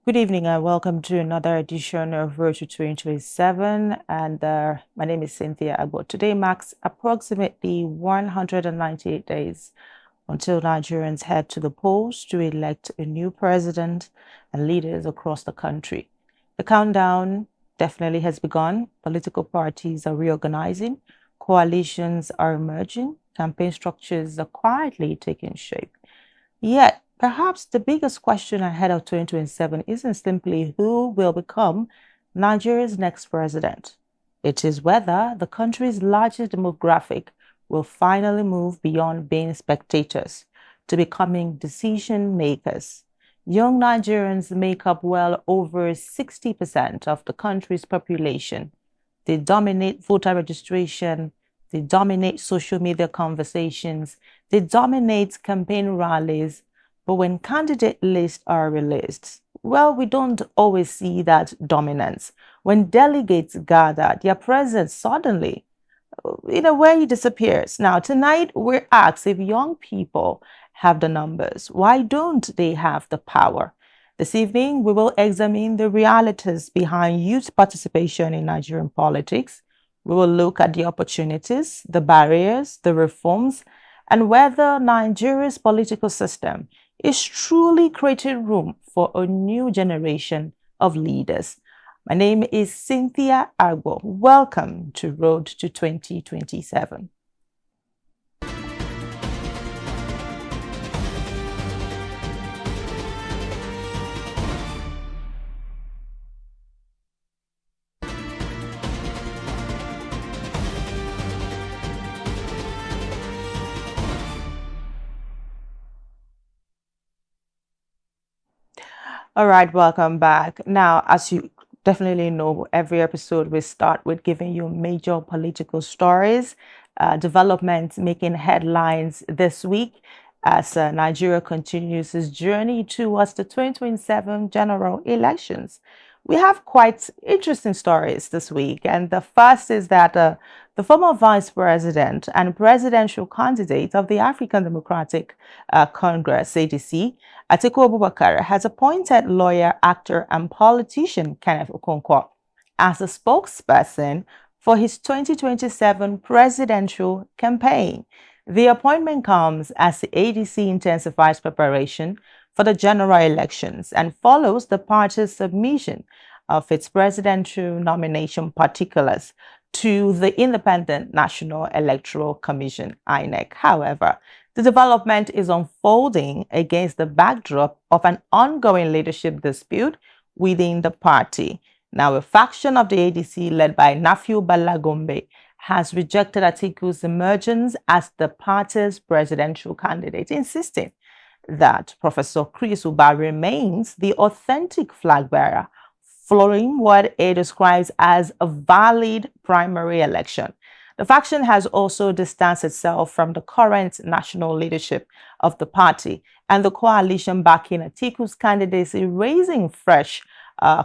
Good evening and welcome to another edition of Road to 2027. My name is Cynthia Agbo. Today marks approximately 198 days until Nigerians head to the polls to elect a new president and leaders across the country. The countdown definitely has begun. Political parties are reorganizing, coalitions are emerging, campaign structures are quietly taking shape. Yet, perhaps the biggest question ahead of 2027 isn't simply who will become Nigeria's next president. It is whether the country's largest demographic will finally move beyond being spectators to becoming decision makers. Young Nigerians make up well over 60% of the country's population. They dominate voter registration, they dominate social media conversations, they dominate campaign rallies. But when candidate lists are released, well, we don't always see that dominance. When delegates gather, their presence suddenly, in a way, disappears. Now, tonight, we're asked if young people have the numbers. Why don't they have the power? This evening, we will examine the realities behind youth participation in Nigerian politics. We will look at the opportunities, the barriers, the reforms, and whether Nigeria's political system is truly creating room for a new generation of leaders. My name is Cynthia Agbo. Welcome to Road to 2027. All right, welcome back. Now, as you definitely know, every episode we start with giving you major political stories, developments making headlines this week as Nigeria continues its journey towards the 2027 general elections. We have quite interesting stories this week, and the first is that the former vice president and presidential candidate of the African Democratic Congress, ADC, Atiku Abubakar, has appointed lawyer, actor, and politician Kenneth Okonkwo as a spokesperson for his 2027 presidential campaign. The appointment comes as the ADC intensifies preparation for the general elections and follows the party's submission of its presidential nomination particulars to the Independent National Electoral Commission, INEC. However, the development is unfolding against the backdrop of an ongoing leadership dispute within the party. Now, a faction of the ADC led by Nafiu Balagombe has rejected Atiku's emergence as the party's presidential candidate, insisting that Professor Chris Uba remains the authentic flag bearer, following what it describes as a valid primary election. The faction has also distanced itself from the current national leadership of the party and the coalition backing Atiku's candidacy, raising fresh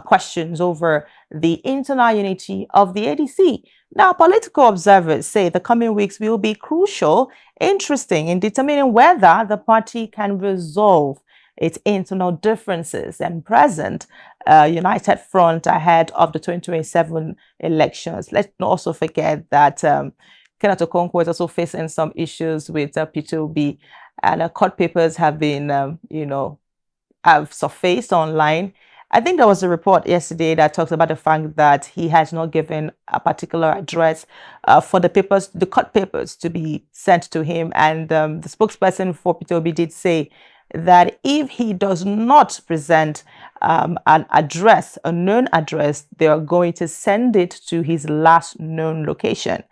questions over the internal unity of the ADC. Now, political observers say the coming weeks will be crucial, interesting in determining whether the party can resolve its internal differences and present united front ahead of the 2027 elections. Let's not also forget that Kenneth Okonkwo is also facing some issues with P2B, and court papers have been, have surfaced online. I think there was a report yesterday that talks about the fact that he has not given a particular address for the papers, the court papers, to be sent to him. And the spokesperson for P2B did say that if he does not present an address, a known address, they are going to send it to his last known location.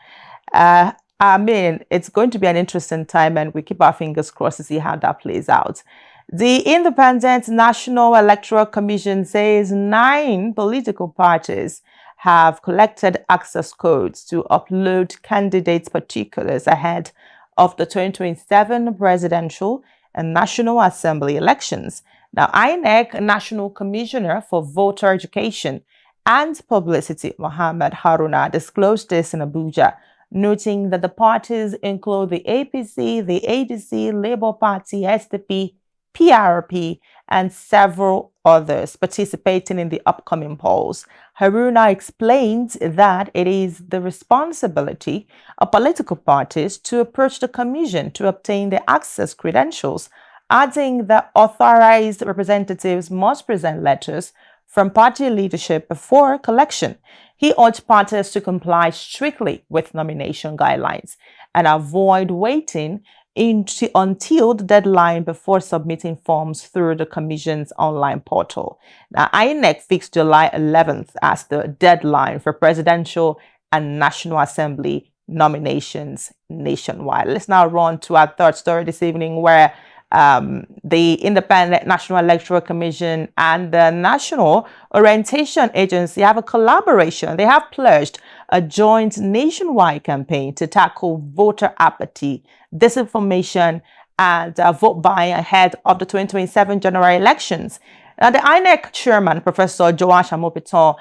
I mean, it's going to be an interesting time, and we keep our fingers crossed to see how that plays out. The Independent National Electoral Commission says 9 political parties have collected access codes to upload candidates' particulars ahead of the 2027 presidential and National Assembly elections. Now, INEC National Commissioner for Voter Education and Publicity, Mohammed Haruna, disclosed this in Abuja, noting that the parties include the APC, the ADC, Labour Party, SDP, PRP, and several others participating in the upcoming polls. Haruna explained that it is the responsibility of political parties to approach the commission to obtain the access credentials, adding that authorized representatives must present letters from party leadership before collection. He urged parties to comply strictly with nomination guidelines and avoid waiting until the deadline before submitting forms through the Commission's online portal. Now, INEC fixed July 11th as the deadline for presidential and National Assembly nominations nationwide. Let's now run to our third story this evening, where the Independent National Electoral Commission and the National Orientation Agency have a collaboration. They have pledged a joint nationwide campaign to tackle voter apathy, disinformation, and vote buying ahead of the 2027 general elections. Now, the INEC chairman, Professor Joash Amopiton,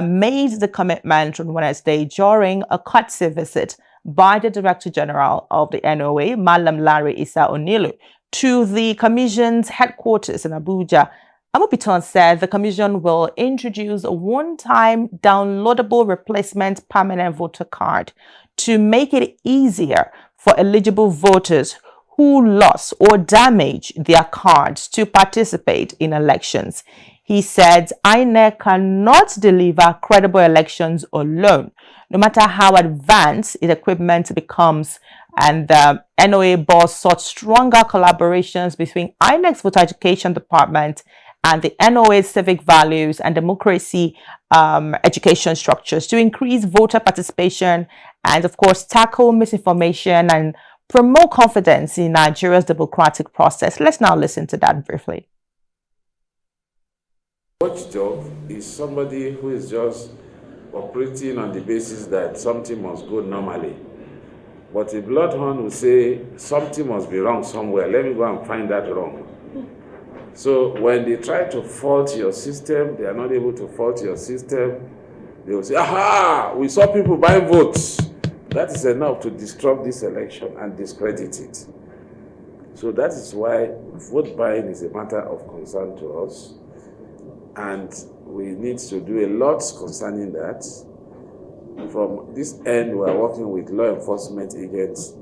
made the commitment on Wednesday during a courtesy visit by the Director General of the NOA, Malam Larry Issa Onilu, to the Commission's headquarters in Abuja. Amopiton said the Commission will introduce a one-time downloadable replacement permanent voter card to make it easier for eligible voters who lost or damaged their cards to participate in elections. He said INEC cannot deliver credible elections alone, no matter how advanced its equipment becomes. And the NOA boss sought stronger collaborations between INEC's voter education department and the NOA's civic values and democracy education structures to increase voter participation and, of course, tackle misinformation and promote confidence in Nigeria's democratic process. Let's now listen to that briefly. Watchdog is somebody who is just operating on the basis that something must go normally. But a bloodhound will say something must be wrong somewhere. Let me go and find that wrong. So when they try to fault your system, they are not able to fault your system. They will say, aha, we saw people buying votes. That is enough to disrupt this election and discredit it. So that is why vote buying is a matter of concern to us. And we need to do a lot concerning that. From this end, we are working with law enforcement agents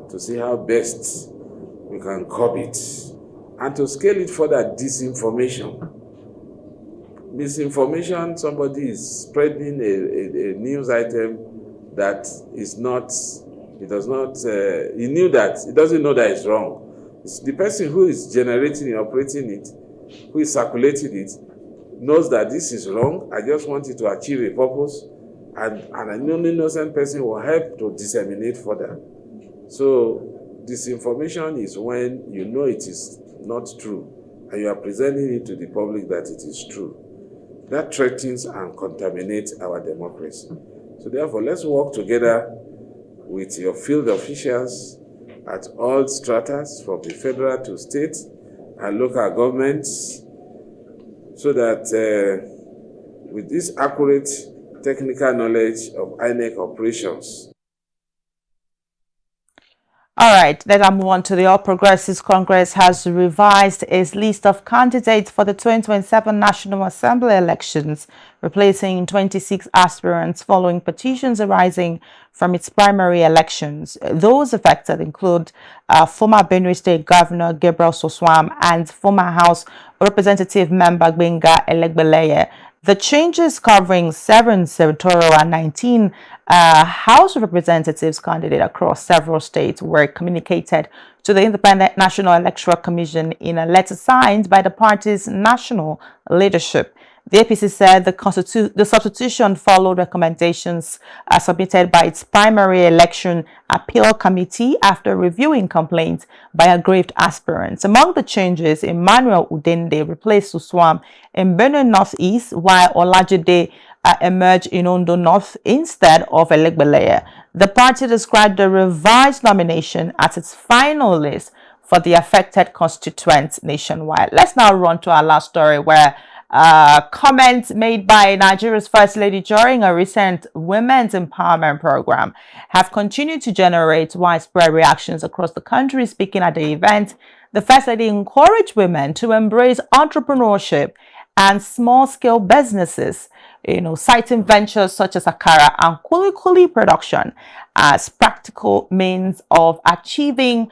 to see how best we can curb it. And to scale it further, disinformation. Misinformation, somebody is spreading a news item that is not, he does not, he knew that, he doesn't know that it's wrong. It's the person who is generating it, operating it, who is circulating it, knows that this is wrong. I just want it to achieve a purpose, and an innocent person will help to disseminate further. So disinformation is when you know it is not true, and you are presenting it to the public that it is true. That threatens and contaminates our democracy. So therefore, let's work together with your field officials at all stratas, from the federal to state and local governments, so that with this accurate technical knowledge of INEC operations. All right, then I move on to the All Progressives Congress has revised its list of candidates for the 2027 National Assembly elections, replacing 26 aspirants following petitions arising from its primary elections. Those affected include former Benue State Governor Gabriel Soswam and former House Representative member Gbenga Elegbeleye. The changes covering 7 senatorial and 19 House Representatives candidates across several states were communicated to the Independent National Electoral Commission in a letter signed by the party's national leadership. The APC said the substitution followed recommendations submitted by its primary election appeal committee after reviewing complaints by aggrieved aspirants. Among the changes, Emmanuel Udende replaced Suswam in Benue Northeast, while Olajide emerged in Ondo North instead of Elegbeleye. The party described the revised nomination as its final list for the affected constituents nationwide. Let's now run to our last story, where Comments made by Nigeria's First Lady during a recent women's empowerment program have continued to generate widespread reactions across the country. Speaking at the event, the First Lady encouraged women to embrace entrepreneurship and small-scale businesses, citing ventures such as Akara and Kuli production as practical means of achieving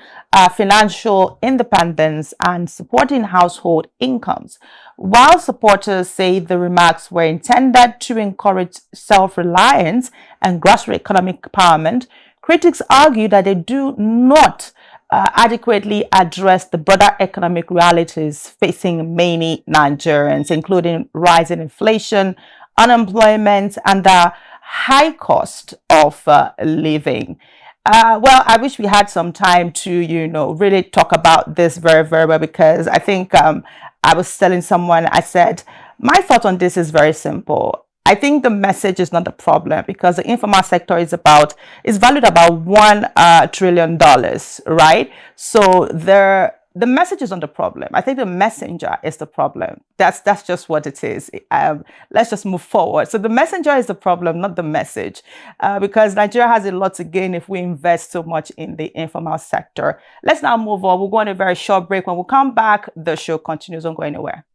financial independence and supporting household incomes. While supporters say the remarks were intended to encourage self-reliance and grassroots economic empowerment, critics argue that they do not adequately address the broader economic realities facing many Nigerians, including rising inflation, unemployment, and the high cost of living. Well, I wish we had some time to, really talk about this very, very well, because I think I was telling someone, I said, my thought on this is very simple. I think the message is not the problem, because the informal sector is valued about $1 trillion, right? So the message is not the problem. I think the messenger is the problem. That's just what it is. Let's just move forward. So the messenger is the problem, not the message, because Nigeria has a lot to gain if we invest so much in the informal sector. Let's now move on. We'll go on a very short break. When we come back, the show continues. Don't go anywhere.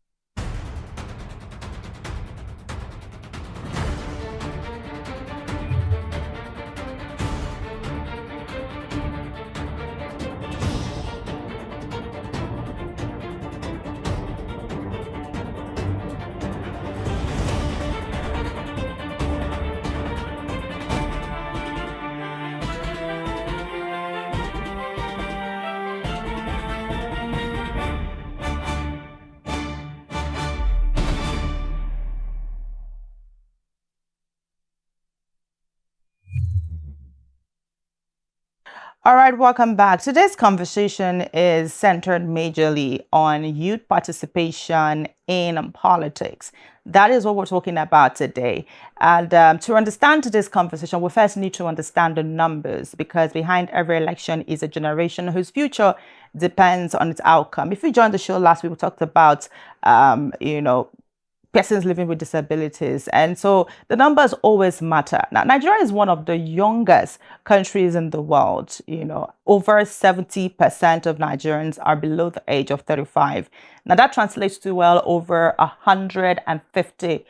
All right, welcome back. Today's conversation is centered majorly on youth participation in politics. That is what we're talking about today. And to understand today's conversation, we first need to understand the numbers, because behind every election is a generation whose future depends on its outcome. If you joined the show last week, we talked about, persons living with disabilities. And so the numbers always matter. Now, Nigeria is one of the youngest countries in the world. Over 70% of Nigerians are below the age of 35. Now, that translates to well over 150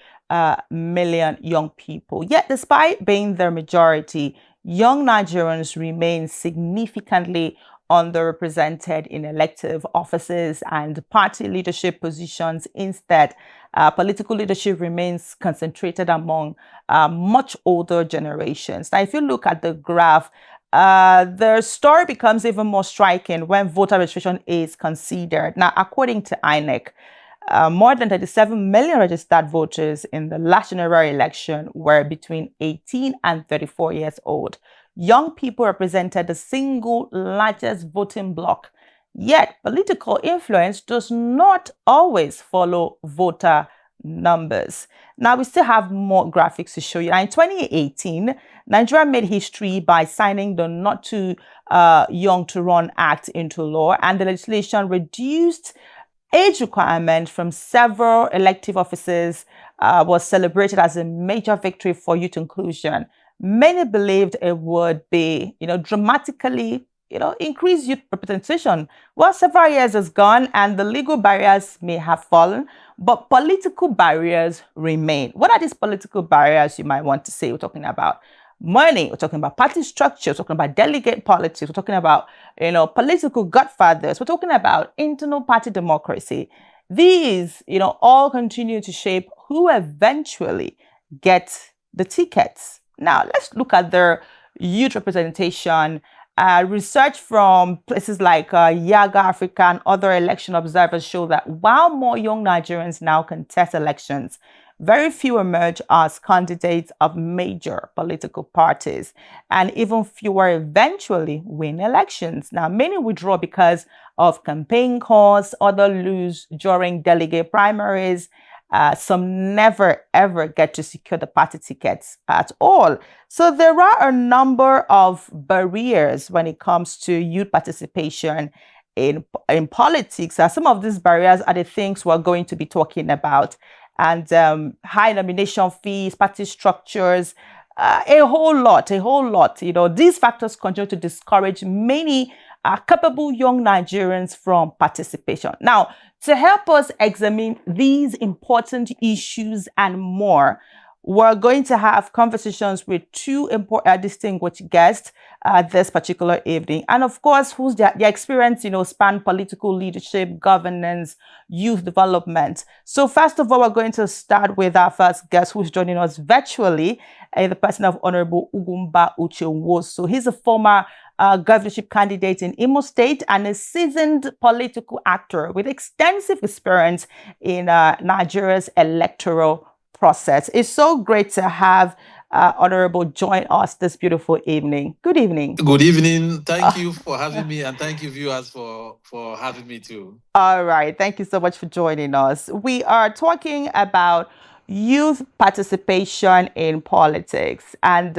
million young people. Yet, despite being the majority, young Nigerians remain significantly underrepresented in elective offices and party leadership positions. Instead, political leadership remains concentrated among much older generations. Now, if you look at the graph, the story becomes even more striking when voter registration is considered. Now, according to INEC, more than 37 million registered voters in the last general election were between 18 and 34 years old. Young people represented the single largest voting bloc. Yet, political influence does not always follow voter numbers. Now, we still have more graphics to show you. Now, in 2018, Nigeria made history by signing the Not Too Young to Run Act into law, and the legislation reduced age requirement from several elective offices, was celebrated as a major victory for youth inclusion. Many believed it would be, dramatically, increase youth representation. Well, several years has gone and the legal barriers may have fallen, but political barriers remain. What are these political barriers, you might want to say? We're talking about money, we're talking about party structure, we're talking about delegate politics, we're talking about, political godfathers, we're talking about internal party democracy. These, all continue to shape who eventually gets the tickets. Now, let's look at their youth representation. Research from places like Yaga Africa and other election observers show that while more young Nigerians now contest elections, very few emerge as candidates of major political parties, and even fewer eventually win elections. Now, many withdraw because of campaign costs, others lose during delegate primaries. Some never ever get to secure the party tickets at all. So there are a number of barriers when it comes to youth participation in politics. Some of these barriers are the things we're going to be talking about. and high nomination fees, party structures, a whole lot, a whole lot. These factors continue to discourage many capable young Nigerians from participation. Now, to help us examine these important issues and more, we're going to have conversations with two important, distinguished guests this particular evening. And of course, whose their experience, span political leadership, governance, youth development. So first of all, we're going to start with our first guest who's joining us virtually, the person of Honorable Uche Nwosu. So he's a former governorship candidate in Imo State and a seasoned political actor with extensive experience in Nigeria's electoral process. It's so great to have Honorable join us this beautiful evening. Good evening. Good evening. Thank you for having me, and thank you, viewers, for having me too. All right. Thank you so much for joining us. We are talking about youth participation in politics. And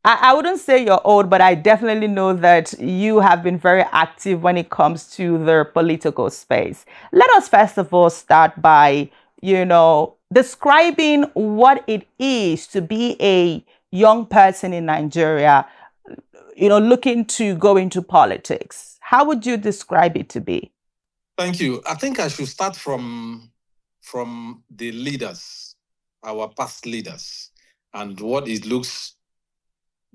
I wouldn't say you're old, but I definitely know that you have been very active when it comes to the political space. Let us first of all start by, describing what it is to be a young person in Nigeria, looking to go into politics. How would you describe it to be? Thank you. I think I should start from the leaders, our past leaders, and what it looks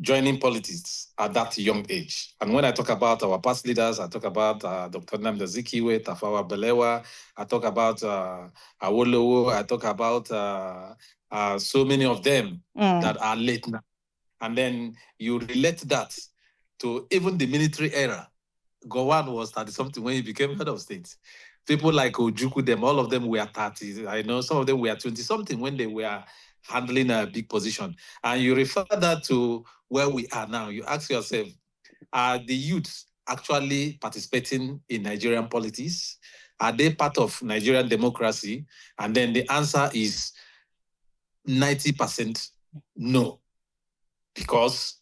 joining politics at that young age. And when I talk about our past leaders, I talk about Dr. Nnamdi Azikiwe, Tafawa Balewa, I talk about Awolowo, I talk about so many of them that are late now. And then you relate that to even the military era. Gowon was 30-something when he became head of state. People like Ojukwu, them, all of them were 30. I know some of them were 20-something when they were handling a big position. And you refer that to where we are now. You ask yourself, are the youths actually participating in Nigerian politics? Are they part of Nigerian democracy? And then the answer is 90% no. Because,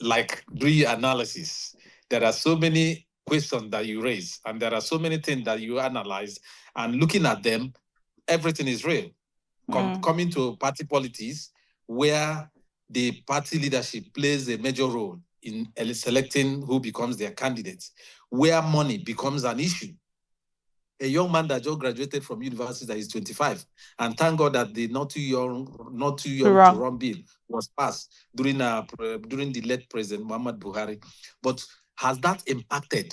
like, do your analysis, there are so many questions that you raise, and there are so many things that you analyze, and looking at them, everything is real. Coming to party politics, where the party leadership plays a major role in selecting who becomes their candidates, where money becomes an issue. A young man that just graduated from university that is 25, and thank God that the not too young to run bill was passed during the late President Muhammad Buhari. But has that impacted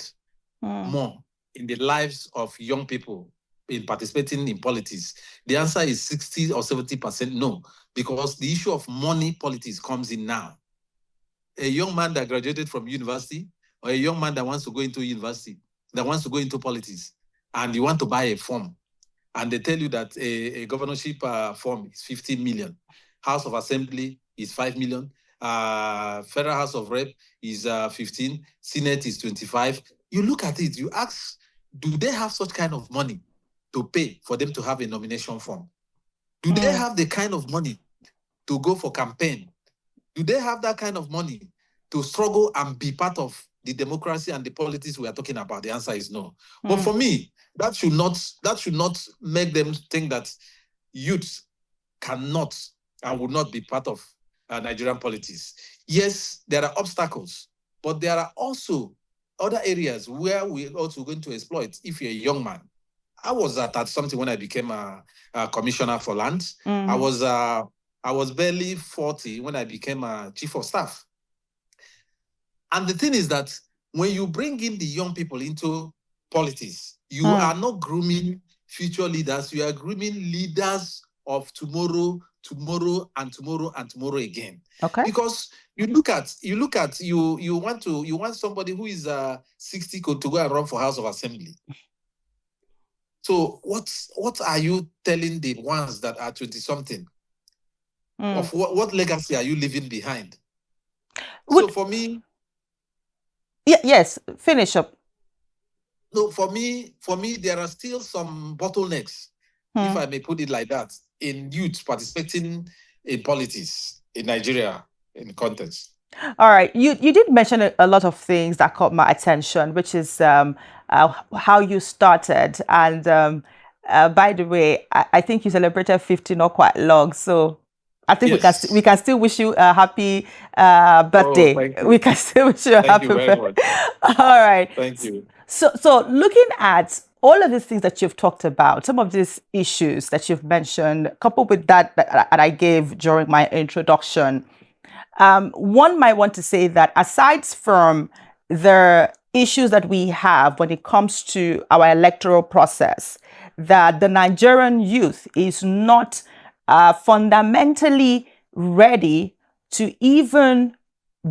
more in the lives of young people in participating in politics? The answer is 60 or 70% no, because the issue of money politics comes in now. A young man that graduated from university, or a young man that wants to go into university, that wants to go into politics, and you want to buy a form, and they tell you that a governorship form is 15 million, House of Assembly is 5 million, Federal House of Rep is 15, Senate is 25. You look at it, you ask, do they have such kind of money to pay for them to have a nomination form? Do they have the kind of money to go for campaign? Do they have that kind of money to struggle and be part of the democracy and the politics we are talking about? The answer is no. But for me, that should not make them think that youth cannot and would not be part of Nigerian politics. Yes, there are obstacles, but there are also other areas where we're also going to exploit if you're a young man. I was at something when I became a commissioner for land. I was barely 40 when I became a chief of staff. And the thing is that when you bring in the young people into politics, you are not grooming future leaders. You are grooming leaders of tomorrow, and tomorrow again. Okay. Because you want somebody who is 60 to go and run for House of Assembly. So what are you telling the ones that are 20-something? Of what legacy are you leaving behind? So for me, yes, finish up. No, for me, there are still some bottlenecks, if I may put it like that, in youth participating in politics in Nigeria in context. All right. You did mention a lot of things that caught my attention, which is how you started. And By the way, I think you celebrated 50 not quite long, so I think Yes. we can still wish you a happy Oh, birthday. thank you. We can still wish you a Thank you happy very birthday. much. All right. Thank you. So looking at all of these things that you've talked about, some of these issues that you've mentioned, coupled with that I gave during my introduction, one might want to say that aside from the issues that we have when it comes to our electoral process, that the Nigerian youth is not fundamentally ready to even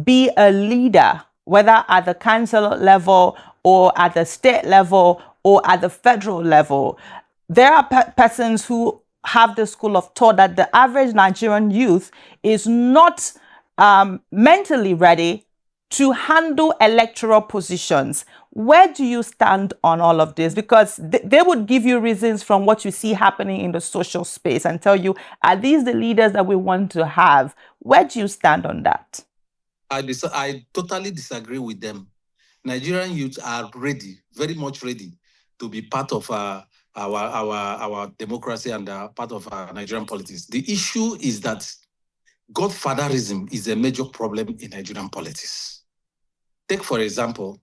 be a leader, whether at the council level or at the state level or at the federal level. There are persons who have the school of thought that the average Nigerian youth is not mentally ready to handle electoral positions. Where do you stand on all of this? Because they would give you reasons from what you see happening in the social space and tell you, are these the leaders that we want to have? Where do you stand on that? I totally disagree with them. Nigerian youths are ready, very much ready, to be part of our democracy and part of our Nigerian politics. The issue is that godfatherism is a major problem in Nigerian politics. Take, for example,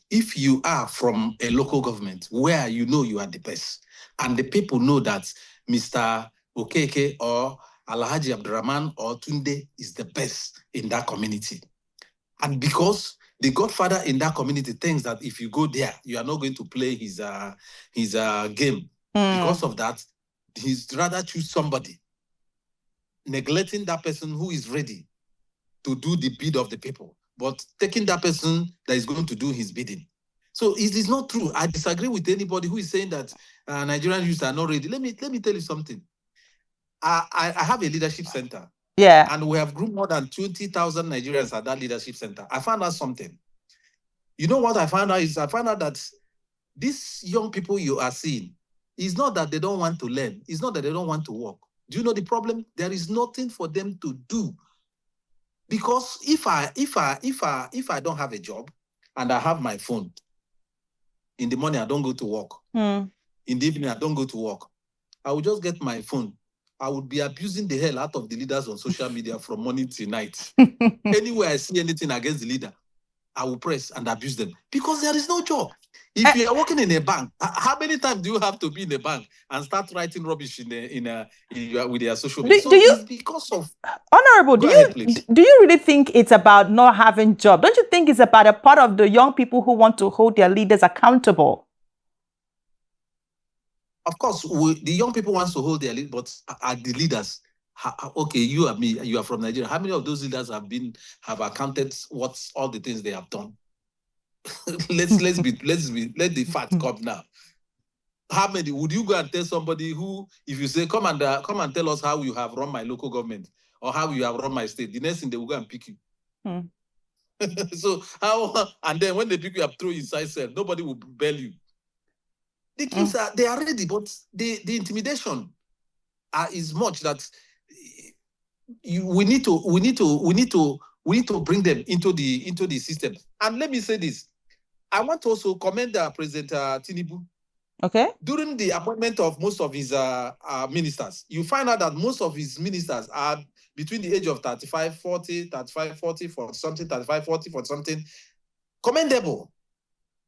if you are from a local government where you know you are the best, and the people know that Mr. Okeke or Alhaji Abdurrahman or Tunde is the best in that community, and because the godfather in that community thinks that if you go there, you are not going to play his game. Because of that, he's rather choose somebody, neglecting that person who is ready to do the bid of the people, but taking that person that is going to do his bidding. So it is not true. I disagree with anybody who is saying that Nigerian youth are not ready. Let me tell you something. I have a leadership center. Yeah. And we have grouped more than 20,000 Nigerians at that leadership center. I found out something. You know what I found out is I found out that these young people you are seeing, it's not that they don't want to learn. It's not that they don't want to work. Do you know the problem? There is nothing for them to do. Because if I don't have a job and I have my phone, in the morning I don't go to work. In the evening I don't go to work. I will just get my phone. I would be abusing the hell out of the leaders on social media from morning till night. Anywhere I see anything against the leader, I will press and abuse them because there is no job. If you are working in a bank, how many times do you have to be in a bank and start writing rubbish with their social media? So it's because of Honorable, do you really think it's about not having job? Don't you think it's about a part of the young people who want to hold their leaders accountable? Of course, the young people want to hold their lead, but are the leaders? Okay, you and me, you are from Nigeria. How many of those leaders have accounted what's all the things they have done? let the fact come now. How many would you go and tell somebody who, if you say, come and tell us how you have run my local government or how you have run my state, the next thing they will go and pick you. So and then when they pick you up, throw you inside cell, nobody will bail you. The kids they are ready, but the intimidation is much that we need to bring them into the system. And let me say this. I want to also commend President Tinubu. Okay. During the appointment of most of his ministers, you find out that most of his ministers are between the age of 35, 40, 35, 40, 40 something, 35, 40, 40 something. Commendable.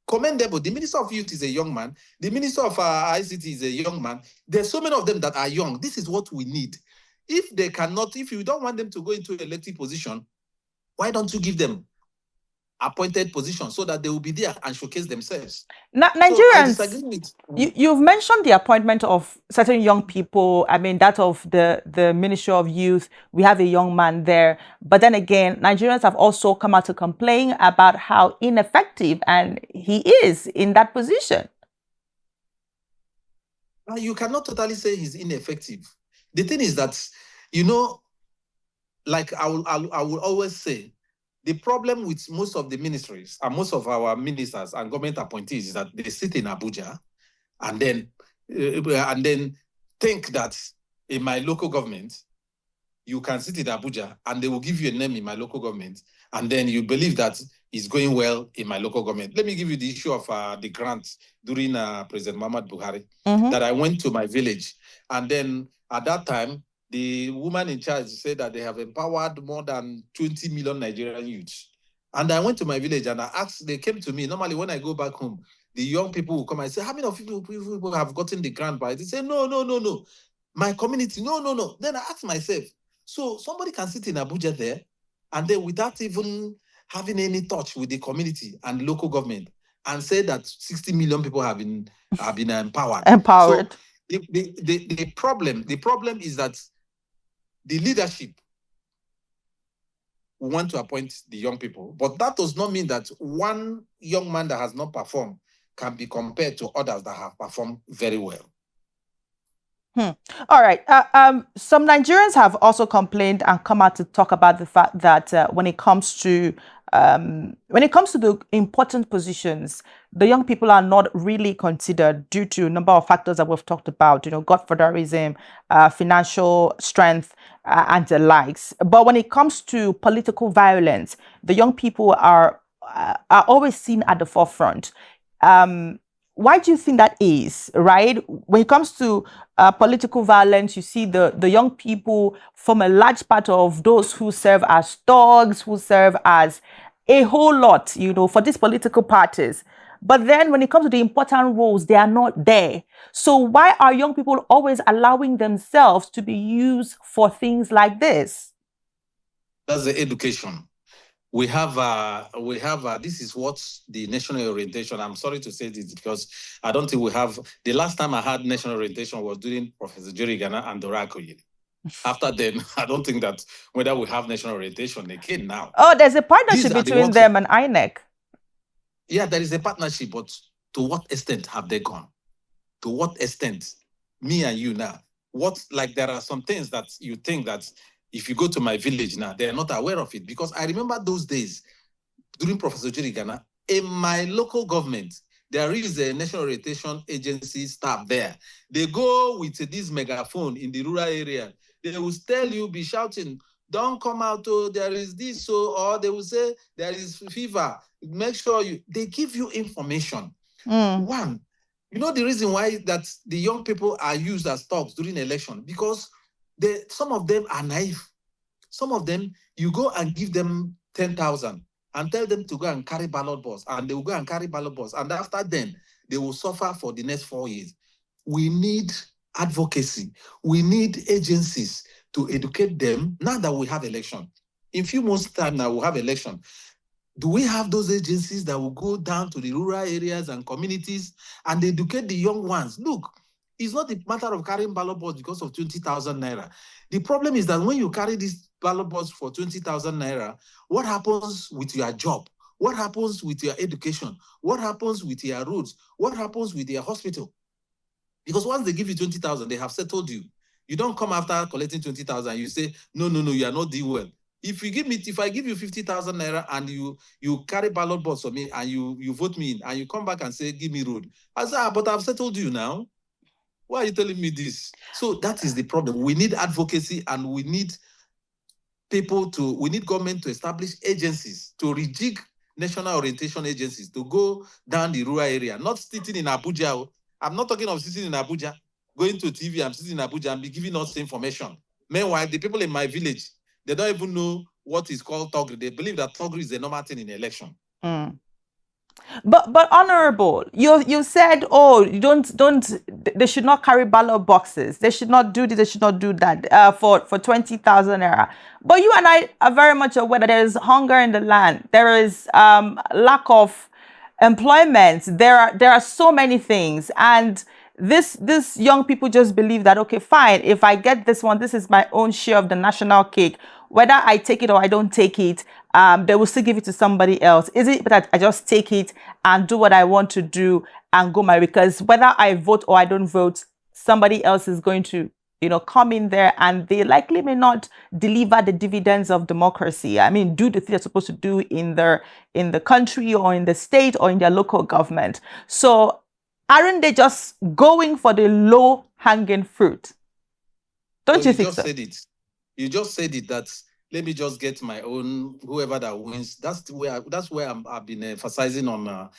The Minister of Youth is a young man. The Minister of ICT is a young man. There's so many of them that are young. This is what we need. If you don't want them to go into elective position, why don't you give them appointed positions so that they will be there and showcase themselves? Nigerians, you've mentioned the appointment of certain young people. I mean, that of the Ministry of Youth, we have a young man there. But then again, Nigerians have also come out to complain about how ineffective and he is in that position. You cannot totally say he's ineffective. The thing is that, like I will always say, the problem with most of the ministries and most of our ministers and government appointees is that they sit in Abuja and then think that in my local government, you can sit in Abuja and they will give you a name in my local government and then you believe that it's going well in my local government. Let me give you the issue of the grants during President Muhammad Buhari, that I went to my village. And then at that time, the woman in charge said that they have empowered more than 20 million Nigerian youths. And I went to my village and I asked, they came to me. Normally, when I go back home, the young people will come and say, how many of people have gotten the grant by? They say, no. My community, no. Then I asked myself, so somebody can sit in Abuja there, and then without even having any touch with the community and local government, and say that 60 million people have been empowered. Empowered. So the problem is that the leadership want to appoint the young people, but that does not mean that one young man that has not performed can be compared to others that have performed very well. All right. Some Nigerians have also complained and come out to talk about the fact that when it comes to the important positions, the young people are not really considered due to a number of factors that we've talked about, godfatherism, financial strength, and the likes. But when it comes to political violence, the young people are always seen at the forefront. Why do you think that is, right? When it comes to political violence, you see the young people form a large part of those who serve as thugs, who serve as a whole lot, for these political parties. But then when it comes to the important roles, they are not there. So why are young people always allowing themselves to be used for things like this? That's the education. We have this is what the national orientation, I'm sorry to say this because I don't think we have, the last time I had national orientation was during Professor Jerry Ghana and Dora Akoye. After then, I don't think that whether we have national orientation again now. Oh, there's a partnership between them and INEC. Yeah, there is a partnership, but to what extent have they gone? To what extent? Me and you now. There are some things that you think that if you go to my village now, they're not aware of it. Because I remember those days during Professor Jerry Ghana, in my local government, there is a national orientation agency staff there. They go with this megaphone in the rural area. They will tell you, be shouting, don't come out, oh, there is this, or they will say, there is fever. Make sure they give you information. One, the reason why that the young people are used as thugs during election, because some of them are naive. Some of them, you go and give them 10,000 and tell them to go and carry ballot box, and they will go and carry ballot box. And after then, they will suffer for the next 4 years. We need advocacy. We need agencies to educate them now that we have election. In a few months' time now, we'll have election. Do we have those agencies that will go down to the rural areas and communities and educate the young ones? Look, it's not a matter of carrying ballot box because of 20,000 naira. The problem is that when you carry this ballot box for 20,000 naira, what happens with your job? What happens with your education? What happens with your roads? What happens with your hospital? Because once they give you 20,000, they have settled you. You don't come after collecting 20,000. You say, no, you are not doing well. If I give you 50,000 naira and you carry ballot box for me and you vote me in and you come back and say, give me road. I say, but I've settled you now. Why are you telling me this? So that is the problem. We need advocacy and we need we need government to establish agencies, to rejig national orientation agencies, to go down the rural area, not sitting in Abuja. I'm not talking of sitting in Abuja, going to TV, I'm sitting in Abuja and be giving us information. Meanwhile, the people in my village, they don't even know what is called thuggery. They believe that thuggery is a normal thing in election. But honorable, you said, oh, they should not carry ballot boxes. They should not do this. They should not do that for 20,000 naira. But you and I are very much aware that there is hunger in the land. There is lack of employment. There are so many things, and this young people just believe that, okay, fine, if I get this one, this is my own share of the national cake. Whether I take it or I don't take it, they will still give it to somebody else. Is it that I just take it and do what I want to do and go my way? Because whether I vote or I don't vote, somebody else is going to, come in there and they likely may not deliver the dividends of democracy. I mean, do the thing they're supposed to do in the country or in the state or in their local government. So aren't they just going for the low-hanging fruit? Don't you think so? You just said it, that let me just get my own, whoever that wins. That's where I've been emphasizing on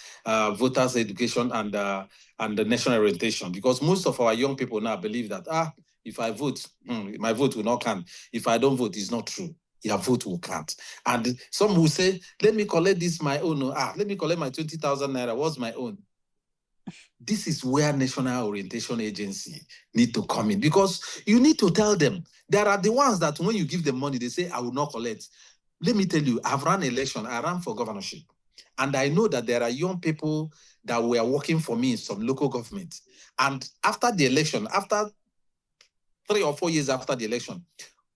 voters' education and the national orientation, because most of our young people now believe that if I vote, my vote will not count. If I don't vote, it's not true. Your vote will count. And some will say, let me collect this my own. Let me collect my 20,000 naira. What's my own? This is where National Orientation Agency need to come in, because you need to tell them. There are the ones that when you give them money, they say, I will not collect. Let me tell you, I've run election. I ran for governorship. And I know that there are young people that were working for me in some local government. And after the election, after 3 or 4 years after the election,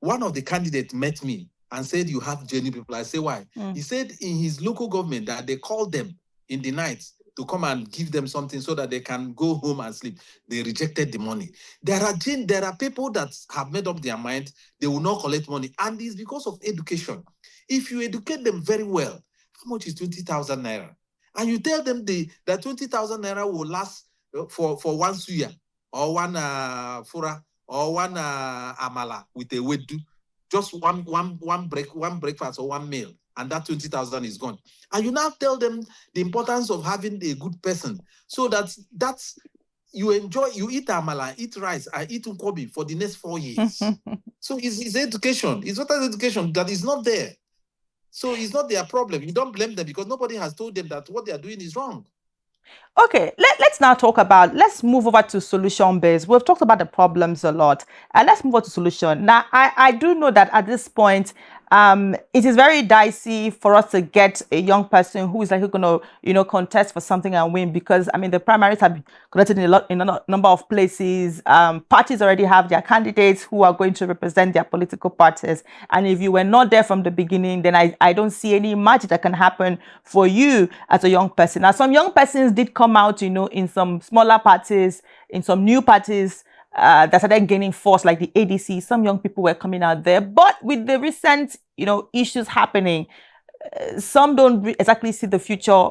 one of the candidates met me and said, you have genuine people. I say, why? He said in his local government that they called them in the night to come and give them something so that they can go home and sleep. They rejected the money. There are people that have made up their mind, they will not collect money. And it's because of education. If you educate them very well, how much is 20,000 naira? And you tell them that 20,000 naira will last for one suya or one fura or one amala with a wedu. Just one breakfast or one meal, and that 20,000 is gone. And you now tell them the importance of having a good person, so that's you eat amala, eat rice, and eat unkobi for the next 4 years. So it's education. It's not education that is not there. So it's not their problem. You don't blame them because nobody has told them that what they are doing is wrong. Okay, let's now let's move over to solution based. We've talked about the problems a lot. Let's move on to solution. Now, I do know that at this point, it is very dicey for us to get a young person who is like going to, contest for something and win, because I mean the primaries have been conducted in a number of places. Parties already have their candidates who are going to represent their political parties, and if you were not there from the beginning, then I don't see any magic that can happen for you as a young person. Now, some young persons did come out, in some smaller parties, in some new parties that started gaining force, like the ADC. Some young people were coming out there, but with the recent, issues happening, some don't exactly see the future,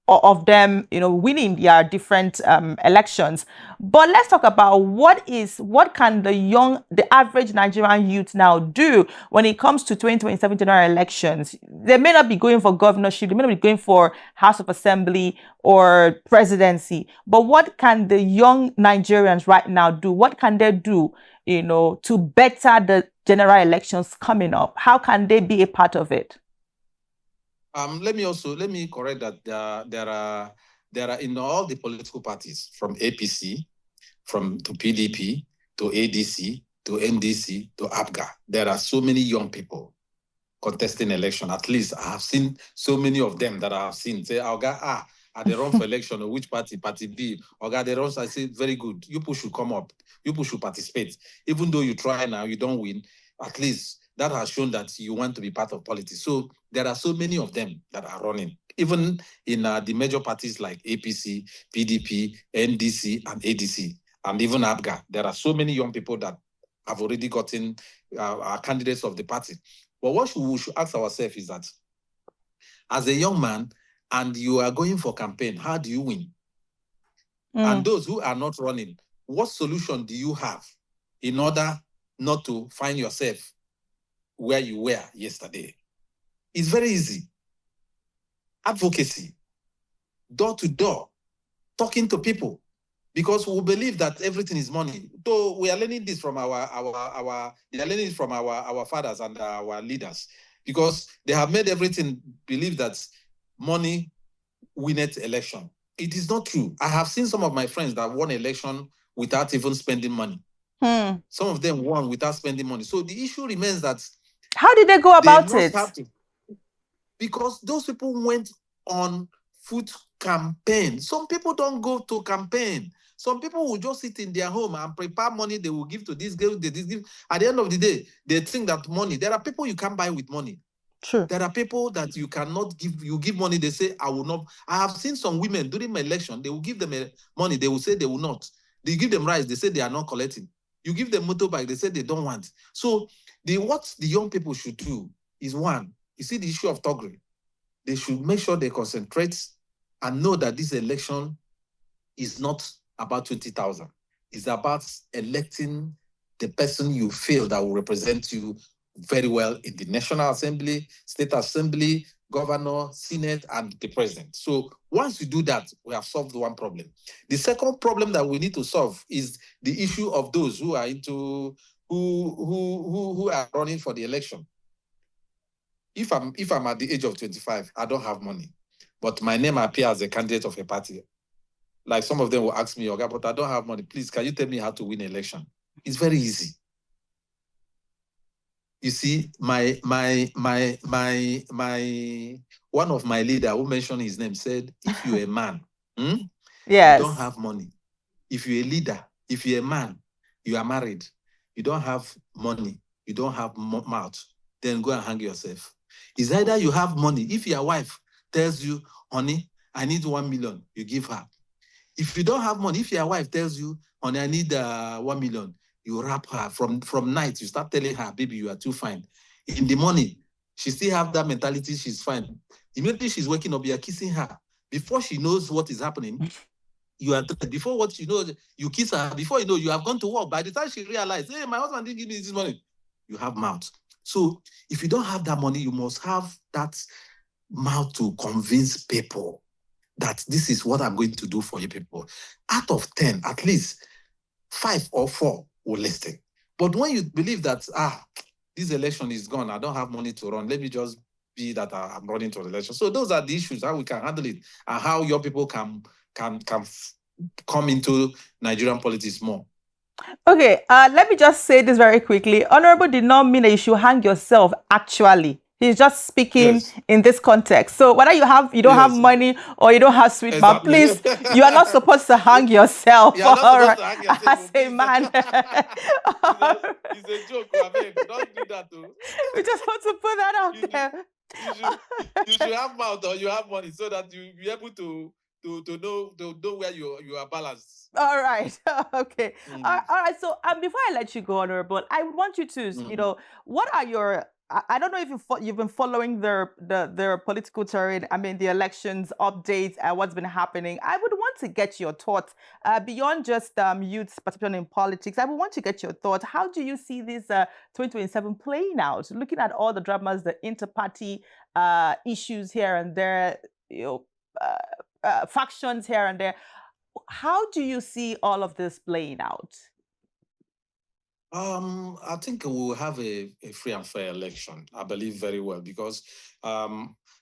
of them, winning their different elections. But let's talk about what can the average Nigerian youth now do when it comes to 2027 general elections. They may not be going for governorship, they may not be going for House of Assembly or presidency, but what can the young Nigerians right now do? What can they do, to better the general elections coming up? How can they be a part of it? Let me correct that there are in all the political parties, from APC, to PDP, to ADC, to NDC, to APGA, there are so many young people contesting election. At least I have seen so many of them that I have seen say, Oga, they run for election, or which party B, Oga, they run. I say, very good. You people should come up. You people should participate. Even though you try now, you don't win. At least that has shown that you want to be part of politics. So there are so many of them that are running, even in the major parties like APC, PDP, NDC, and ADC, and even APGA. There are so many young people that have already gotten are candidates of the party. But what we should ask ourselves is that, as a young man, and you are going for campaign, how do you win? And those who are not running, what solution do you have in order not to find yourself where you were yesterday? It's very easy. Advocacy, door to door, talking to people, because we believe that everything is money. Though we are learning this from our fathers and our leaders, because they have made everything believe that money winneth election. It is not true. I have seen some of my friends that won election without even spending money. Some of them won without spending money. So the issue remains that, how did they go about it? Because those people went on foot campaign. Some people don't go to campaign. Some people will just sit in their home and prepare money they will give to this girl, this give. At the end of the day, they think that money, there are people you can't buy with money. True. There are people that you cannot give. You give money, they say, I will not. I have seen some women during my election, they will give them money, they will say they will not. They give them rice, they say they are not collecting. You give them motorbike, they say they don't want. So what the young people should do is, one, you see the issue of thuggery. They should make sure they concentrate and know that this election is not about 20,000. It's about electing the person you feel that will represent you very well in the National Assembly, State Assembly, Governor, Senate, and the President. So once we do that, we have solved one problem. The second problem that we need to solve is the issue of those who are into who are running for the election. If I'm at the age of 25, I don't have money, but my name appears as a candidate of a party. Like some of them will ask me, okay, but I don't have money. Please, can you tell me how to win an election? It's very easy. You see, my one of my leader who mentioned his name said, if you're a man, you don't have money. If you're a leader, if you're a man, you are married, you don't have money, you don't have mouth, then go and hang yourself. It's either you have money. If your wife tells you, honey, I need 1 million, you give her. If you don't have money, if your wife tells you, honey, I need 1 million, you wrap her. From night, you start telling her, baby, you are too fine. In the morning, she still have that mentality, she's fine. Immediately she's waking up, you're kissing her. Before she knows what is happening, you are dead. Before what you know, you kiss her. Before you know, you have gone to work. By the time she realizes, hey, my husband didn't give me this money, you have mouth. So if you don't have that money, you must have that mouth to convince people that this is what I'm going to do for you people. Out of 10, at least 5 or 4 will listen. But when you believe that, this election is gone, I don't have money to run, let me just be that I'm running to the election. So those are the issues, how we can handle it, and how your people can come into Nigerian politics more. Okay, let me just say this very quickly. Honorable did not mean that you should hang yourself, actually. He's just speaking in this context. So whether you don't have money or you don't have sweet mouth, please, you are not supposed to hang yourself. You are not supposed to hang yourself. As a man. It's a joke. I mean, don't do that too. We just want to put that out there. You should have mouth or you have money so that you be able to know where you are balanced. All right. Okay. All right. So before I let you go, Honorable, I would want you to, what are your, I don't know if you've been following their political terrain. I mean, the elections updates and what's been happening. I would want to get your thoughts beyond just youth's participation in politics. I would want to get your thoughts. How do you see this 2027 playing out? Looking at all the dramas, the inter-party issues here and there, factions here and there. How do you see all of this playing out? I think we'll have a free and fair election. I believe very well because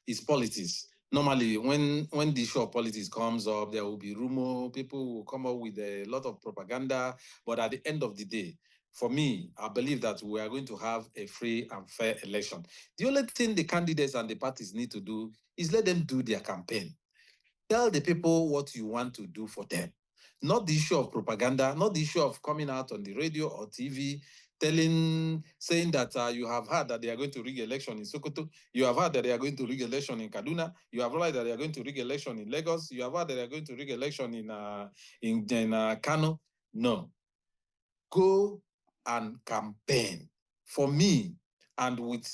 it's politics. Normally, when the issue of politics comes up, there will be rumor. People will come up with a lot of propaganda. But at the end of the day, for me, I believe that we are going to have a free and fair election. The only thing the candidates and the parties need to do is let them do their campaign. Tell the people what you want to do for them. Not the issue of propaganda, not the issue of coming out on the radio or TV, saying that you have heard that they are going to rig election in Sokoto, you have heard that they are going to rig election in Kaduna, you have heard that they are going to rig election in Lagos, you have heard that they are going to rig election in Kano. No. Go and campaign. For me, and with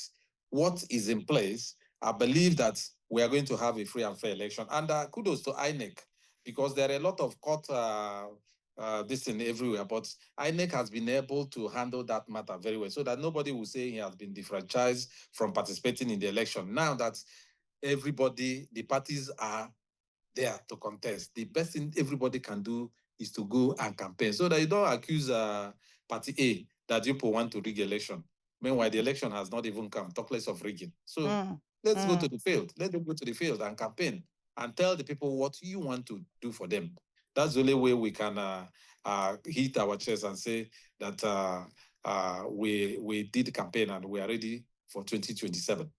what is in place, I believe that we are going to have a free and fair election. And kudos to INEC, because there are a lot of court this thing everywhere, but INEC has been able to handle that matter very well, so that nobody will say he has been defranchised from participating in the election. Now that everybody, the parties are there to contest, the best thing everybody can do is to go and campaign, so that you don't accuse Party A that people want to rig election. Meanwhile, the election has not even come, talk less of rigging. So let's go to the field. Let them go to the field and campaign and tell the people what you want to do for them. That's the only way we can hit our chest and say that we did the campaign and we are ready for 2027.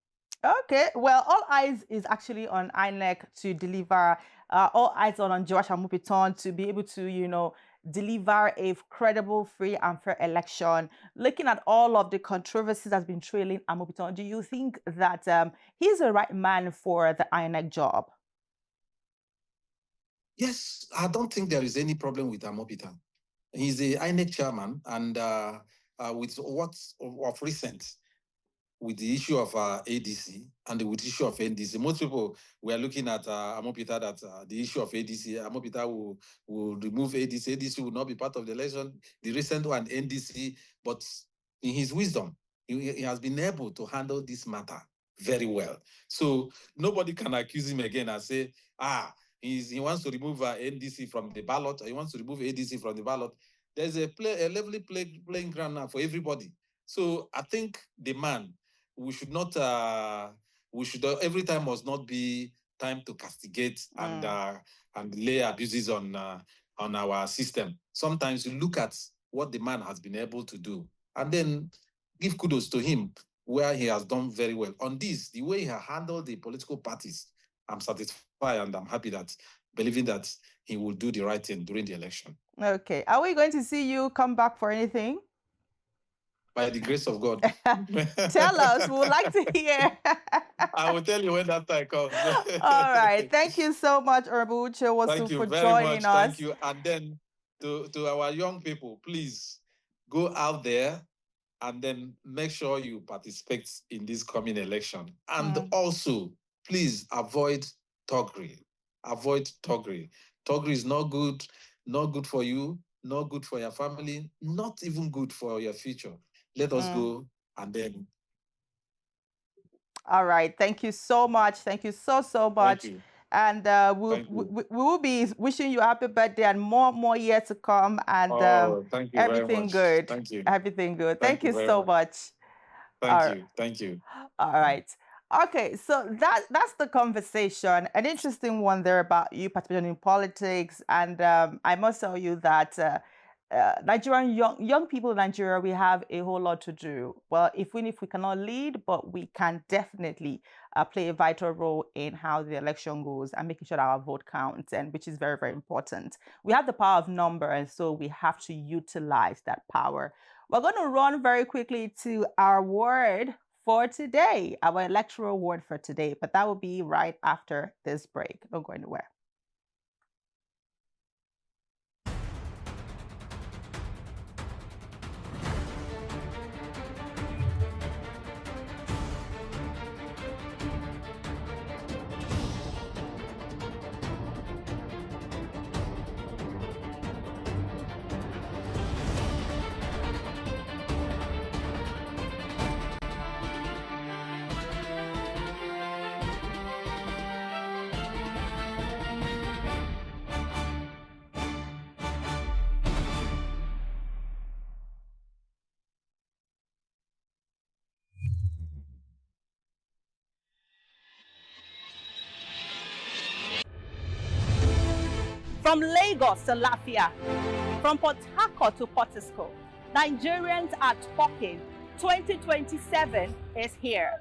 Okay, well, all eyes is actually on INEC to deliver, all eyes on Joash Amupiton to be able to, deliver a credible, free and fair election. Looking at all of the controversies that's been trailing Amupiton, do you think that he's the right man for the INEC job? Yes, I don't think there is any problem with Amupiton. He's the INEC chairman, and with what's of recent, with the issue of ADC and with the issue of NDC. Most people were looking at Amopita that the issue of ADC, Amopita will remove ADC will not be part of the election. The recent one, NDC, but in his wisdom, he has been able to handle this matter very well. So nobody can accuse him again and say, he wants to remove NDC from the ballot, or he wants to remove ADC from the ballot. There's a levelly playing ground now for everybody. So I think the man, we should not, every time must not be time to castigate and lay abuses on our system. Sometimes you look at what the man has been able to do and then give kudos to him where he has done very well. On this, the way he has handled the political parties, I'm satisfied and I'm happy that, believing that he will do the right thing during the election. Okay. Are we going to see you come back for anything? By the grace of God. Tell us. We would like to hear. I will tell you when that time comes. All right. Thank you so much, Uche Nwosu, for joining us. Thank you. And then to our young people, please go out there and then make sure you participate in this coming election. And also, please avoid thuggery. Avoid thuggery. Thuggery is not good for you, not good for your family, not even good for your future. Let us go and then. All right. Thank you so much. Thank you so much. Thank you. And we will be wishing you happy birthday and more years to come. And thank you everything very much. good. Thank you. Everything good. Thank you so much. Thank you. All right. Okay, so that's the conversation. An interesting one there about you participating in politics, and I must tell you that Nigerian young people in Nigeria, we have a whole lot to do. Well, even if we cannot lead, but we can definitely play a vital role in how the election goes and making sure that our vote counts, and which is very, very important. We have the power of number, and so we have to utilize that power. We're going to run very quickly to our word for today, our electoral word for today, but that will be right after this break. Don't go anywhere. From Lagos to Lafia, from Port Harcourt to Portisco, Nigerians are talking. 2027 is here.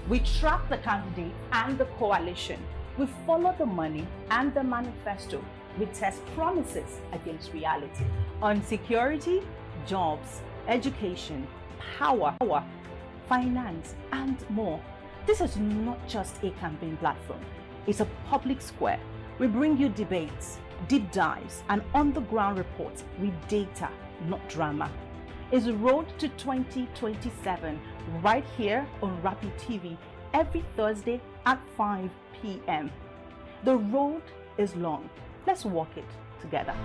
We track the candidate and the coalition. We follow the money and the manifesto. We test promises against reality. On security, jobs, education, power, finance, and more. This is not just a campaign platform. It's a public square. We bring you debates, deep dives, and on-the-ground reports with data, not drama. It's Road to 2027 right here on Rapid TV every Thursday at 5 p.m. The road is long. Let's walk it together.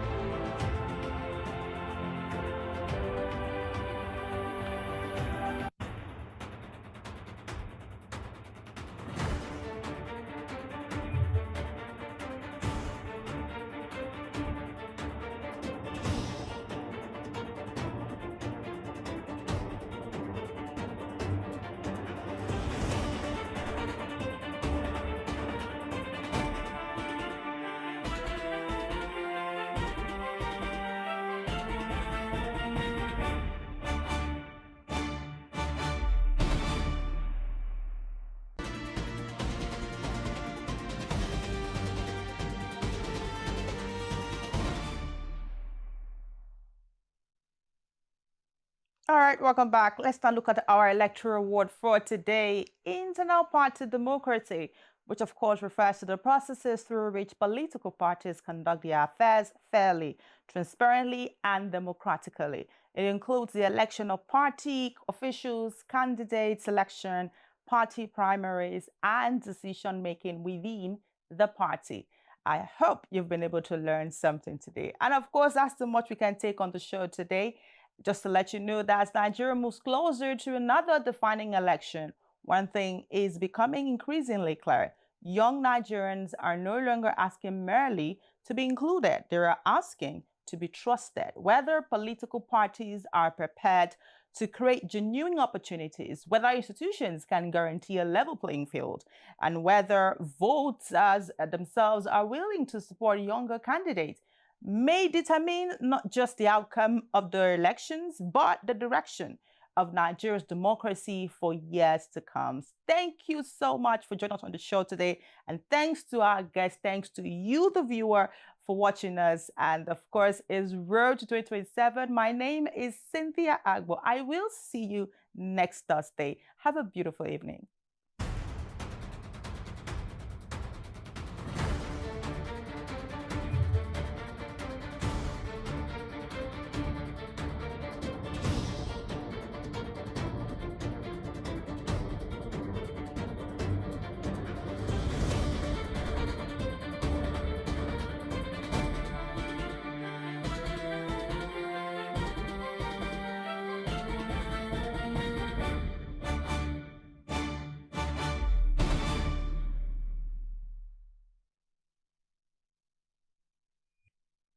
All right, welcome back. Let's now look at our electoral award for today, internal party democracy, which of course refers to the processes through which political parties conduct their affairs fairly, transparently, and democratically. It includes the election of party officials, candidate selection, party primaries, and decision-making within the party. I hope you've been able to learn something today. And of course, that's too much we can take on the show today. Just to let you know that as Nigeria moves closer to another defining election, one thing is becoming increasingly clear. Young Nigerians are no longer asking merely to be included. They are asking to be trusted, whether political parties are prepared to create genuine opportunities, whether institutions can guarantee a level playing field, and whether voters themselves are willing to support younger candidates may determine not just the outcome of the elections, but the direction of Nigeria's democracy for years to come. Thank you so much for joining us on the show today. And thanks to our guests, thanks to you, the viewer, for watching us. And of course, is Road to 2027. My name is Cynthia Agbo. I will see you next Thursday. Have a beautiful evening.